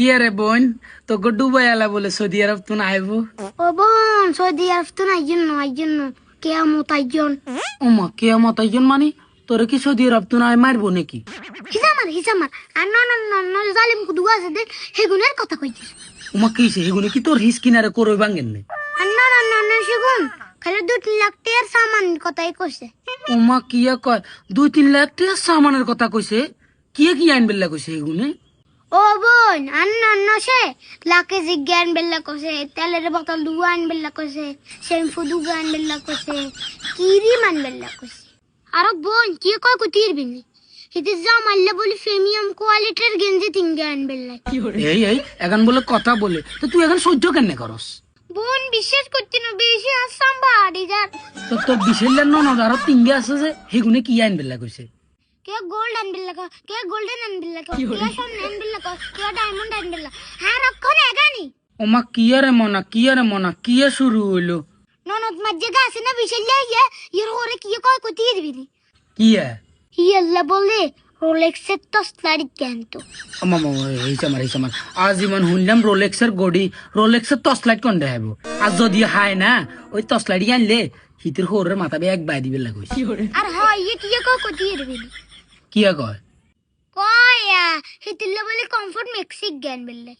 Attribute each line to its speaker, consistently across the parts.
Speaker 1: কি আরে বোন তোকে ডুবাই আলা বলে সৌদি আরব তুন আইবো
Speaker 2: ও বোন সৌদি আরব তো আইজন কেয়ামত আইজন
Speaker 1: ওমা কেয়ামত আইজন মানে তোরে কি সৌদি আরব তুন আই মারবো নাকি
Speaker 2: হিসামার আর ন জালিম কুদু আছে দেখ হেগুনের কথা কইছিস
Speaker 1: ওমা কিছে এগুলো কি তোর হিস কিনারে করই ভাঙেন নে
Speaker 2: আর ন সেগুন খালি 2-3 লাখ টাকার সামান কথাই কইছে
Speaker 1: ওমা কিয়া কয় 2-3 লাখ টাকা সামানের কথা কইছে কি আইন বেল্লা কইছে এগুনে
Speaker 2: ও বোন আর ন সে লাখে জিজ্ঞান বেল্লা কইছে তেলের বোতল দুয়ান বেল্লা কইছে শ্যাম্পু দুগান বেল্লা কইছে কিরি মান বেল্লা কইছে আর বোন কি কয় কুতির বিনি হিতে যা মাল্লা বলি প্রিমিয়াম কোয়ালিটির গেঞ্জি তিনগান বেল্লা
Speaker 1: এই এখন বলে কথা বলে তো তুই এখন সহ্য কেন করস
Speaker 2: বোন বিশ্বাস করতে না বেশি আসাম বাড়ি যার
Speaker 1: তো তোর বিশেলের ননদ আরো তিনগে আছে যে হেগুনে কি আইন বেল্লা কইছে
Speaker 2: কে গোল্ড আনবিল লাগা কে গোল্ডেন আনবিল লাগা কে সোনা আনবিল লাগা কে ডায়মন্ড আনবিল লাগা হ্যাঁ রক্ষণ এগানি
Speaker 1: ওমা কিয়ারে মনা কিয়া শুরু হইলো
Speaker 2: ননদ মজ্জে গাছে না বিশাল ইয়ে ইর ওরে কি কয় কতি দিবি
Speaker 1: কিয়া
Speaker 2: ইয়াল্লা বলে রোলেক্সের তসলারি কেনতো
Speaker 1: মামা এই সামার আজ ইমান শুনলাম রোলেক্সের গড়ি রোলেক্সের টর্চলাইট কোন দেখাবো আর যদি হায় না ওই টর্চলাইট আনলে হিতের হোরের মাথা বে এক বাই দিবে লাগছে
Speaker 2: আর হয় ইয়ে কি কয় কতি দিবি
Speaker 1: কিয়া কয়
Speaker 2: কয়া হিতিল্লা বলে কমফর্ট মেক্সিক জ্ঞান বললে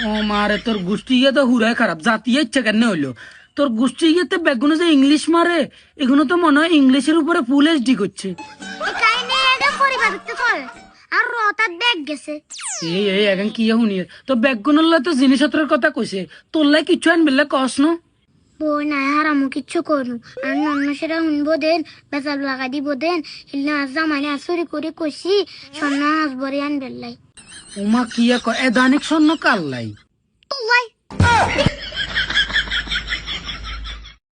Speaker 1: ও মারে তোর গোষ্ঠী ইয়ে তো হুরাই খারাপ জাতীয় ইচ্ছা কেন হইলো তোর গোষ্ঠী ইয়েতে বেগুনে যে ইংলিশ মারে এগুলো তো মনে হয় ইংলিশের উপরে ফুল এইচডি করছে
Speaker 2: একাই নে এটা পরিবার তো কর আর রতার ব্যাগ গেছে
Speaker 1: এই এখন কি শুনি তো বেগুনের তো জিনিসপত্রের কথা কইছে তোর লাই কিছু আন বেলা কস ন
Speaker 2: বই না হারামু কিচ্ছু করু আর অন্য সেটা শুনবো দেন বেচাল লাগা দিব দেন হিলনা আজা মানে আসরি করে কষি সন্না আসবরে আন বেল্লাই
Speaker 1: ওমা কিয়া কয় এদানিক স্বর্ণ কাল লাই
Speaker 2: তোলাই